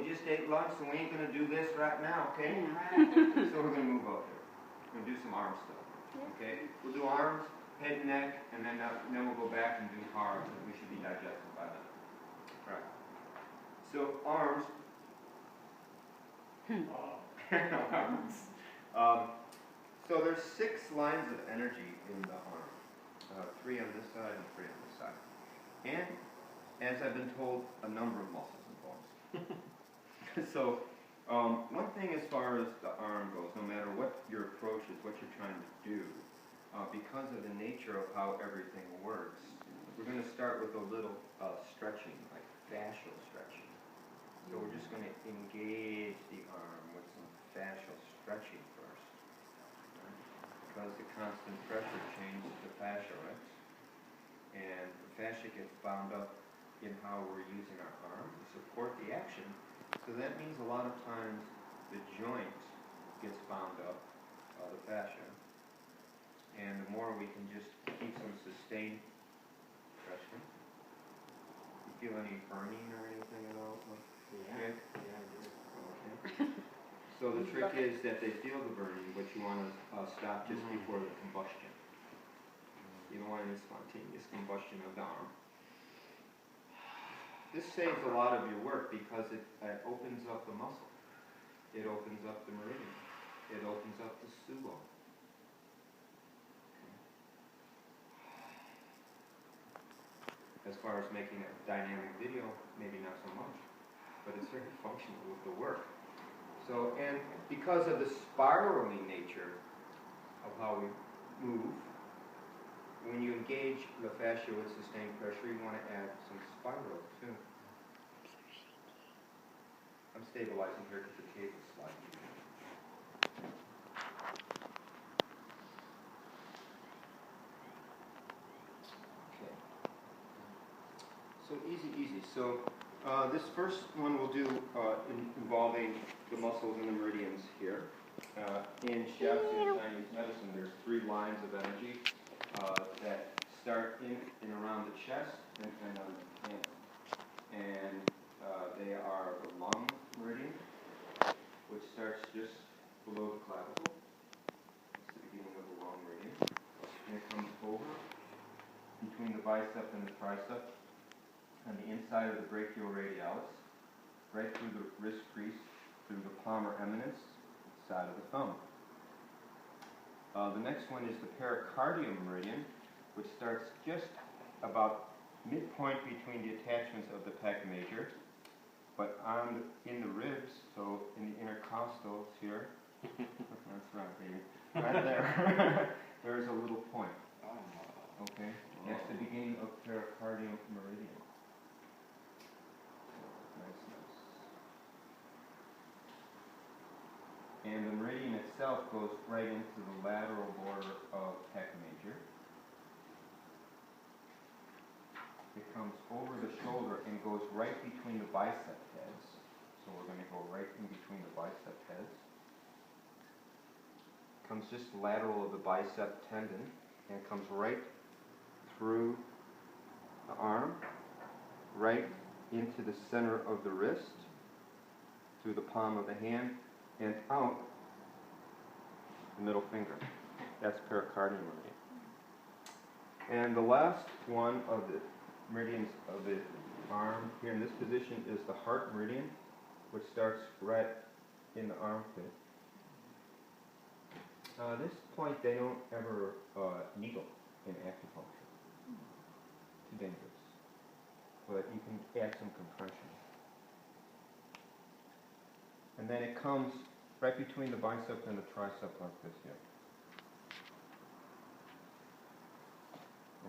we just ate lunch, so we ain't going to do this right now, okay? So we're going to move over. We're going to do some arm stuff, okay? We'll do arms, head and neck, and then we'll go back and do arms, and we should be digested by then. All right. So arms. Arms. So there's 6 lines of energy in the arm. 3 on this side and 3 on this side. And, as I've been told, a number of muscles and bones. So, one thing as far as the arm goes, no matter what your approach is, what you're trying to do, because of the nature of how everything works, we're going to start with a little stretching, like fascial stretching. So we're just going to engage the arm with some fascial stretching first. Right? Because the constant pressure changes the fascia, right? And the fascia gets bound up in how we're using our arm to support the action. So that means a lot of times the joint gets bound up, the fascia. And the more we can just keep some sustained pressure. You feel any burning or anything at all? Yeah. Yeah, I do. Okay. So the trick is that they feel the burning, but you want to stop just before the combustion. You don't want any spontaneous combustion of the arm. This saves a lot of your work because it opens up the muscle. It opens up the meridian. It opens up the subo. As far as making a dynamic video, maybe not so much, but it's very functional with the work. So, and because of the spiraling nature of how we move, when you engage the fascia with sustained pressure, you want to add some spiral too. I'm stabilizing here because the cable's sliding. Okay. So easy. So this first one we'll do involving the muscles and the meridians here. In Shiatsu and Chinese medicine, there's 3 lines of energy that start in and around the chest and on the hand. And they are the lung meridian, which starts just below the clavicle. It's the beginning of the lung meridian. And it comes over between the bicep and the tricep on the inside of the brachioradialis, right through the wrist crease, through the palmar eminence, side of the thumb. The next one is the pericardium meridian, which starts just about midpoint between the attachments of the pec major, but in the ribs, so in the intercostals here. That's right, baby. Right there. There's a little point. Okay? That's the beginning of pericardium meridian. Nice. And the meridian itself goes right into the lateral border of pec major. It comes over the shoulder and goes right between the bicep heads. So we're going to go right in between the bicep heads. Comes just lateral of the bicep tendon and comes right through the arm, right into the center of the wrist, through the palm of the hand, and out the middle finger. That's pericardium meridian. And the last one of the meridians of the arm here in this position is the heart meridian, which starts right in the armpit. This point they don't ever needle in acupuncture. Too dangerous. But you can add some compression. And then it comes right between the bicep and the tricep like this here.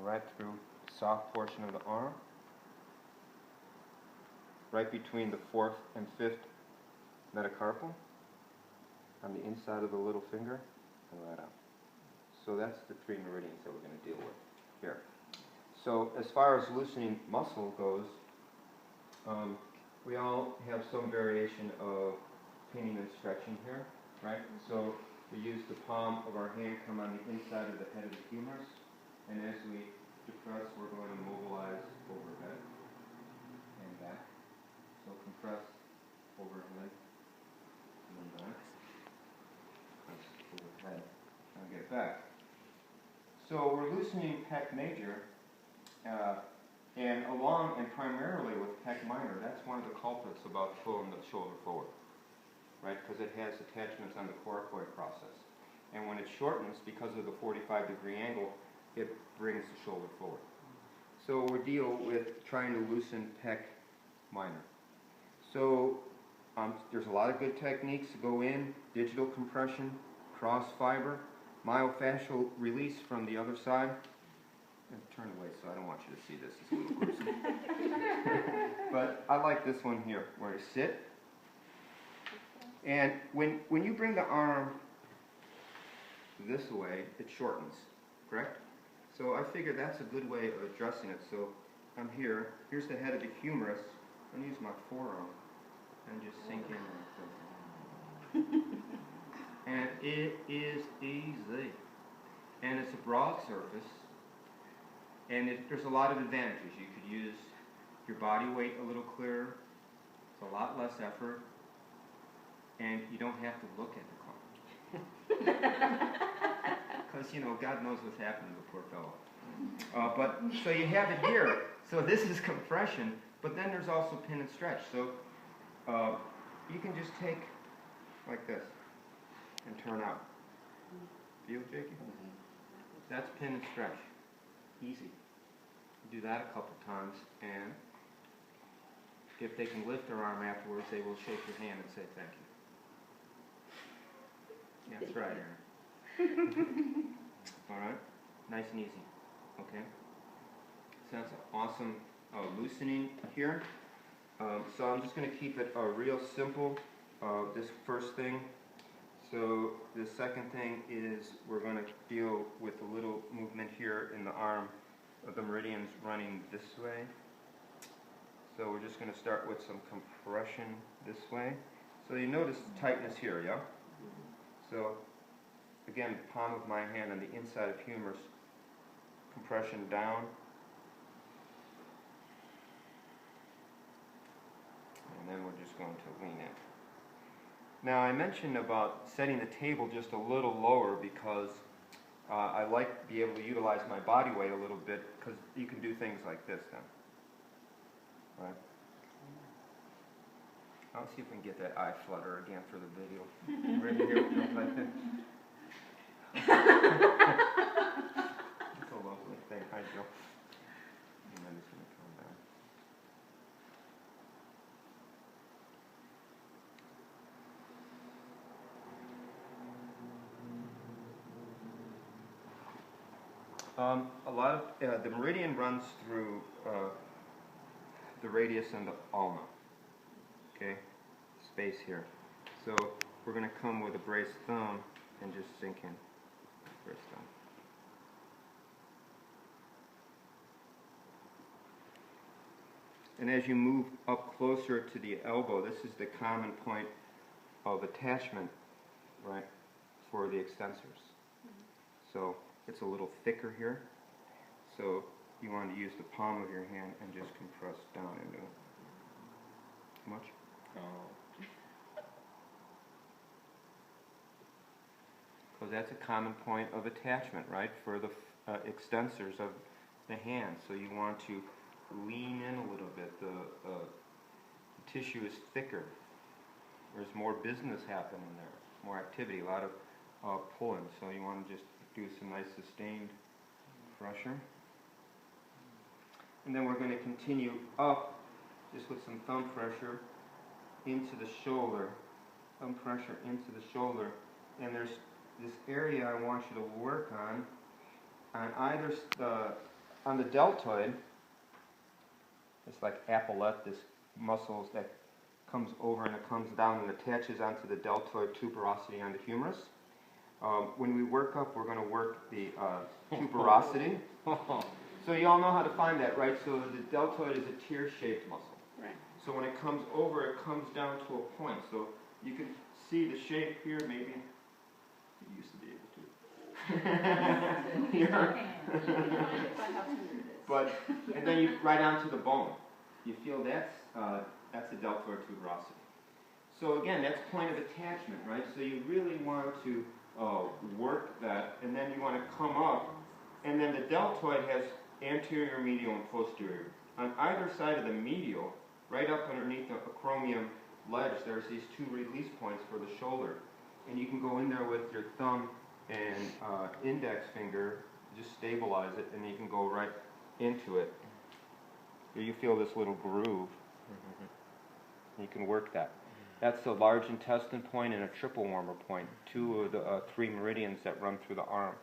Right through the soft portion of the arm. Right between the 4th and 5th metacarpal. On the inside of the little finger. And right out. So that's the 3 meridians that we're going to deal with here. So as far as loosening muscle goes, we all have some variation of pinning and stretching here, right? So we use the palm of our hand, come on the inside of the head of the humerus, and as we depress, we're going to mobilize overhead and back. So compress overhead, and then back. Press overhead. Now get back. So we're loosening pec major, and along and primarily with pec minor. That's one of the culprits about pulling the shoulder forward, right? Because it has attachments on the coracoid process. And when it shortens, because of the 45-degree angle, it brings the shoulder forward. So we deal with trying to loosen pec minor. So there's a lot of good techniques to go in: digital compression, cross fiber, myofascial release from the other side. And turn away, so I don't want you to see this. It's a little gruesome. But I like this one here, where you sit. And when you bring the arm this way, it shortens, correct? So I figure that's a good way of addressing it. So I'm here. Here's the head of the humerus. I'm going to use my forearm and just sink in like this. And it is easy. And it's a broad surface. And there's a lot of advantages. You could use your body weight a little clearer. It's a lot less effort. And you don't have to look at the client. Because, you know, God knows what's happened to the poor fellow. But so you have it here. So this is compression, but then there's also pin and stretch. So you can just take like this and turn out. Feel, Jakey? That's pin and stretch. Easy. Do that a couple times, and if they can lift their arm afterwards, they will shake your hand and say thank you. That's right, Aaron. All right, nice and easy. Okay. So that's awesome loosening here. So I'm just going to keep it real simple. This first thing. So the second thing is we're going to deal with a little movement here in the arm of the meridians running this way. So we're just going to start with some compression this way. So you notice the tightness here, yeah? So again, palm of my hand on the inside of humerus, compression down. And then we're just going to lean in. Now I mentioned about setting the table just a little lower because I like to be able to utilize my body weight a little bit, because you can do things like this then. Right? I'll see if we can get that eye flutter again for the video. Right here, like this. It's a lovely thing. Hi, Joe. And then it's going to come down. A lot of the meridian runs through the radius and the ulna. Okay, space here. So we're going to come with a braced thumb and just sink in. Braced thumb. And as you move up closer to the elbow, this is the common point of attachment, right, for the extensors. So it's a little thicker here. So you want to use the palm of your hand and just compress down into it. Too much? Because that's a common point of attachment, right, for the extensors of the hand. So you want to lean in a little bit. The tissue is thicker. There's more business happening there, more activity, a lot of pulling. So you want to just do some nice sustained pressure. And then we're going to continue up just with some thumb pressure into the shoulder. Thumb pressure into the shoulder. And there's this area I want you to work on either on the deltoid. It's like epaulette, this muscle that comes over and it comes down and attaches onto the deltoid tuberosity on the humerus. When we work up, we're going to work the tuberosity. So you all know how to find that, right? So the deltoid is a tear-shaped muscle. Right. So when it comes over, it comes down to a point. So you can see the shape here, maybe. You used to be able to. Here. But, and then you right onto the bone. You feel that's a deltoid tuberosity. So again, that's point of attachment, right? So you really want to work that, and then you want to come up, and then the deltoid has anterior, medial, and posterior. On either side of the medial, right up underneath the acromion ledge, there's these two release points for the shoulder. And you can go in there with your thumb and index finger, just stabilize it, and you can go right into it. Here you feel this little groove. You can work that. That's the large intestine point and a triple warmer point, two of the three meridians that run through the arm.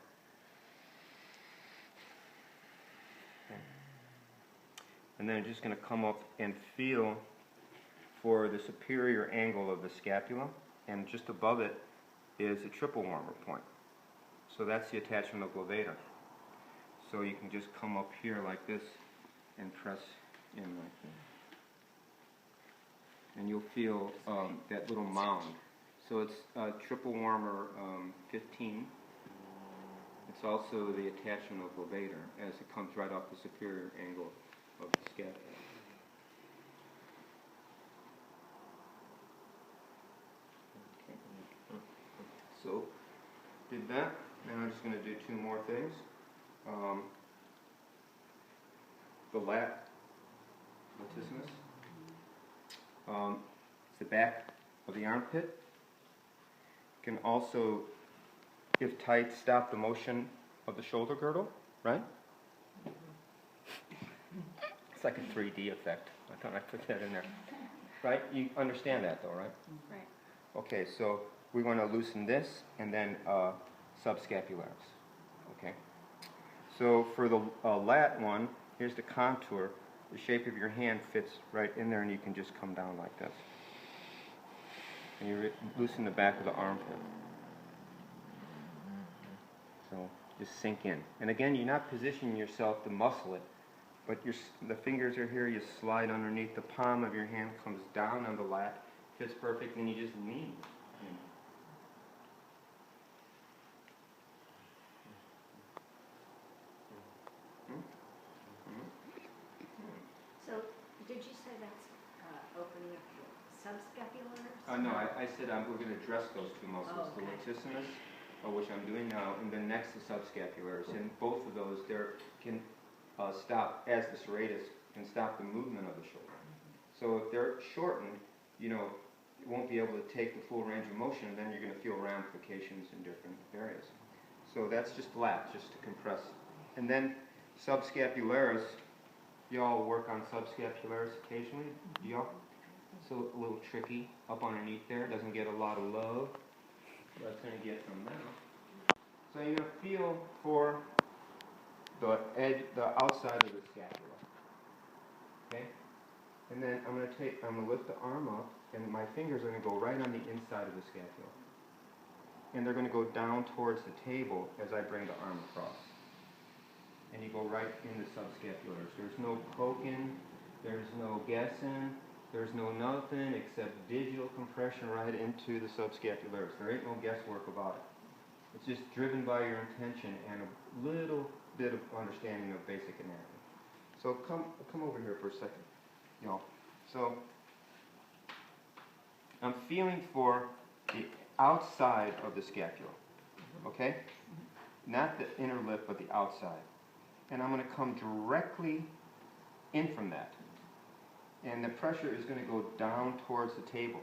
And then I'm just going to come up and feel for the superior angle of the scapula, and just above it is a triple warmer point. So that's the attachment of levator. So you can just come up here like this and press in like that. And you'll feel that little mound. So it's triple warmer 15. It's also the attachment of levator as it comes right off the superior angle of the scapula. Okay. So, did that. Now I'm just going to do two more things. The lat latissimus. It's the back of the armpit. Can also, if tight, stop the motion of the shoulder girdle, right? It's like a 3D effect. I thought I'd put that in there. Right? You understand that though, right? Right. Okay, so we want to loosen this and then subscapularis. Okay? So for the lat one, here's the contour. The shape of your hand fits right in there, and you can just come down like this. And you loosen the back of the armpit. So just sink in. And again, you're not positioning yourself to muscle it, but the fingers are here. You slide underneath. The palm of your hand comes down on the lat, fits perfect, and you just lean. So, did you say that's opening up the subscapularis? No, I said we're going to address those two muscles, okay. the latissimus, which I'm doing now, and then next the subscapularis. And both of those there can stop, as the serratus, can stop the movement of the shoulder. So if they're shortened, you won't be able to take the full range of motion, and then you're going to feel ramifications in different areas. So that's just lat, just to compress. And then subscapularis. Y'all work on subscapularis occasionally? Y'all? So a little tricky up underneath there. Doesn't get a lot of love. That's going to get from now. So you're going to feel for the edge, the outside of the scapula. Okay? And then I'm going to lift the arm up, and my fingers are going to go right on the inside of the scapula. And they're going to go down towards the table as I bring the arm across. And you go right in the subscapularis. There's no poking, there's no guessing, there's no nothing except digital compression right into the subscapularis. There ain't no guesswork about it. It's just driven by your intention and a little bit of understanding of basic anatomy. So come over here for a second. So I'm feeling for the outside of the scapula. Okay? Not the inner lip, but the outside. And I'm going to come directly in from that. And the pressure is going to go down towards the table.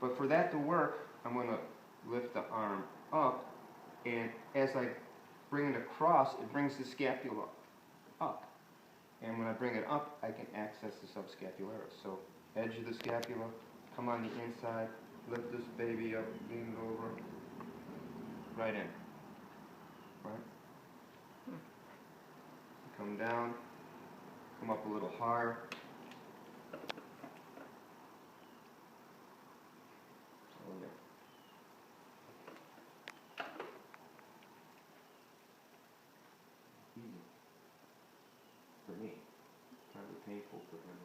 But for that to work, I'm going to lift the arm up, and as I bring it across, it brings the scapula up. And when I bring it up, I can access the subscapularis. So edge of the scapula, come on the inside, lift this baby up, lean it over, right in. Right? Come down, come up a little higher. Easy. For me. Kind of painful for him.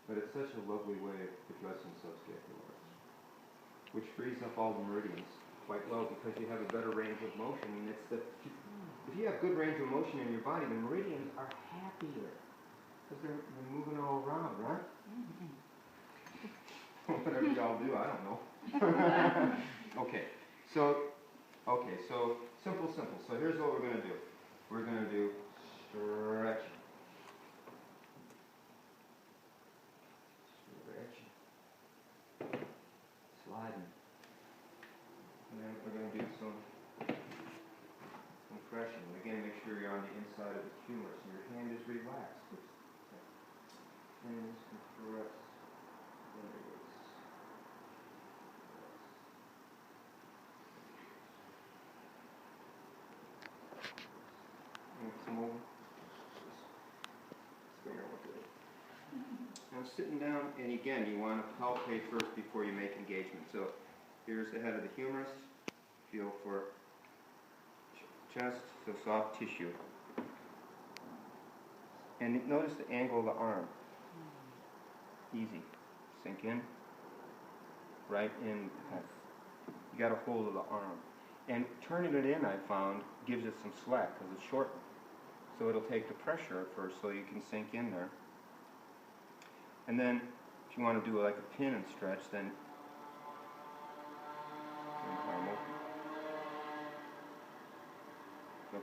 But it's such a lovely way of addressing subscapularis, which frees up all the meridians quite well because you have a better range of motion. And if you have good range of motion in your body, the meridians are happier because they're moving all around, right? all do, I don't know. Okay, so simple. So here's what we're going to do. We're going to do stretching. Sliding. And then we're going to do some compression. Again, make sure you're on the inside of the humerus and your hand is relaxed. Hands compress. Come over. Now sitting down, and again, you want to palpate first before you make engagement. So here's the head of the humerus. Feel for chest, so soft tissue. And notice the angle of the arm. Easy. Sink in. Right in. You got a hold of the arm. And turning it in, I found, gives it some slack because it's shortened. So it'll take the pressure at first so you can sink in there. And then if you want to do like a pin and stretch, then arm open.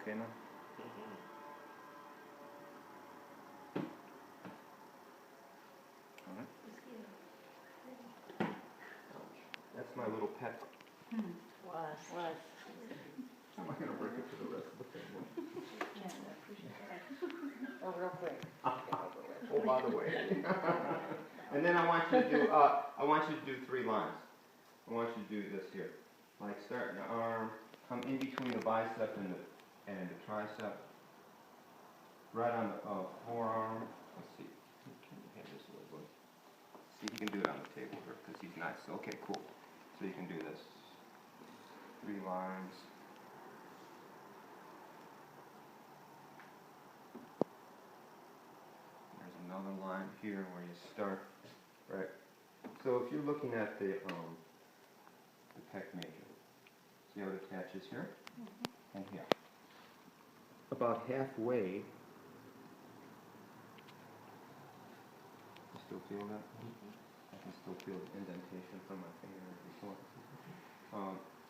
Okay now? All right. That's my little pet. Was. I'm not going to break it for the rest of the family. Oh, real quick. Oh, by the way. And then I want you to do 3 lines. I want you to do this here. Like start in the arm, come in between the bicep and the tricep. Right on the forearm. Let's see. Can you hand this away, boy? See, you can do it on the table here because he's nice. Okay, cool. So you can do this. 3 lines. There's another line here where you start, right? So if you're looking at the pec major, see how it attaches here? And here. About halfway, you still feel that? I can still feel the indentation from my finger before.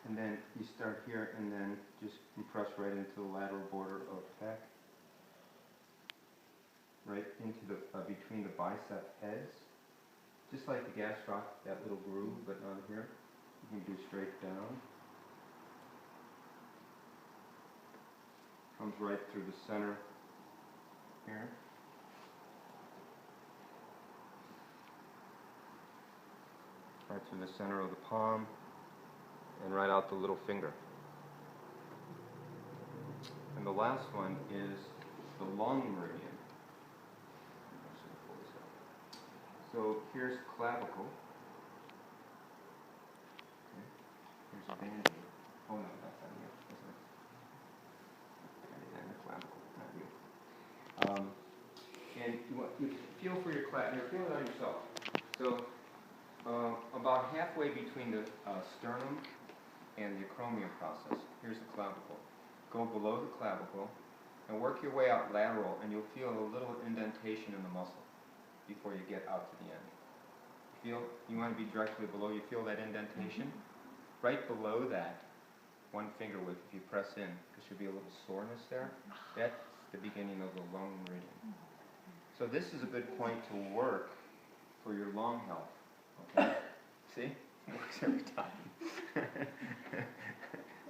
And then you start here and then just compress right into the lateral border of pec. Right into the, between the bicep heads. Just like the gastroc, that little groove, but not here. You can do straight down. Comes right through the center here. Right through the center of the palm. And right out the little finger. And the last one is the long meridian. So here's clavicle. Okay. Here's a band-aid. Oh no, that's not you, isn't it? And the clavicle, not you. And you feel for your clavicle. Feel it on yourself. So about halfway between the sternum and the acromion process. Here's the clavicle. Go below the clavicle and work your way out lateral, and you'll feel a little indentation in the muscle before you get out to the end. You want to be directly below, you feel that indentation? Right below that, one finger width, if you press in, there should be a little soreness there. That's the beginning of the long meridian. So this is a good point to work for your lung health. Okay? See? It works every time.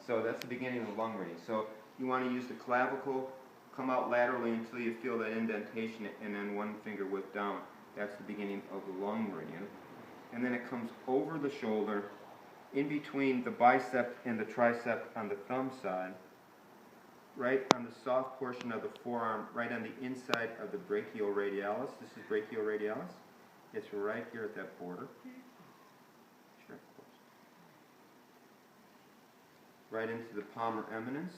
So that's the beginning of the lung meridian. So you want to use the clavicle, come out laterally until you feel that indentation, and then one finger width down. That's the beginning of the lung meridian. And then it comes over the shoulder, in between the bicep and the tricep on the thumb side, right on the soft portion of the forearm, right on the inside of the brachioradialis. This is brachioradialis. It's right here at that border. Sure, of course. Right into the palmar eminence,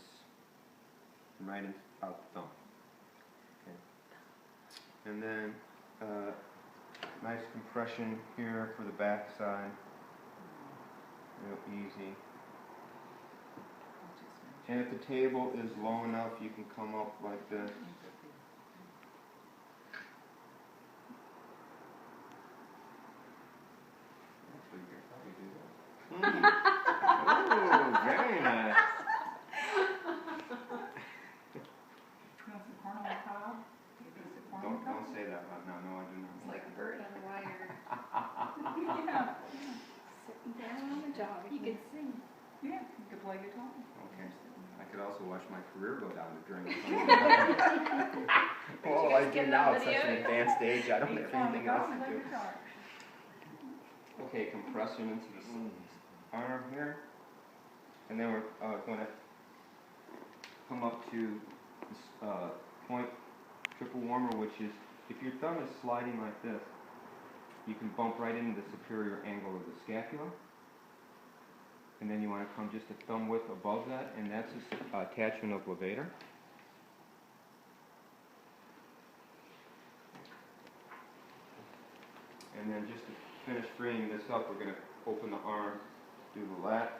and right out the thumb. Okay. And then nice compression here for the back side. Real easy. And if the table is low enough, you can come up like this. Actually, here. that loud now. No, I do not. It's like a bird on a wire. Yeah. Sitting down on the job. You could sing. Yeah, you could play guitar. Okay. I could also watch my career go down the drain. you Well, guys I do get now that at such an video? advanced age. I don't have anything else to Play do. guitar. Okay, compression into the arm here. And then we're going to come up to this point triple warmer, which is, if your thumb is sliding like this, you can bump right into the superior angle of the scapula. And then you want to come just a thumb width above that, and that's the attachment of levator. And then just to finish freeing this up, we're going to open the arm, do the lat.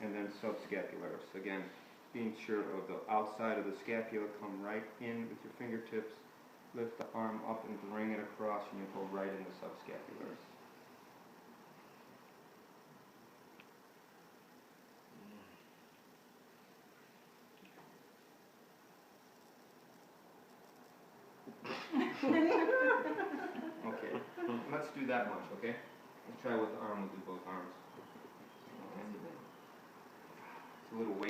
And then subscapularis. Again, being sure of the outside of the scapula, come right in with your fingertips, lift the arm up and bring it across, and you go right into subscapularis. Okay, let's do that much, okay? Let's try with the arm, we'll do both arms. Okay. It's a little weight.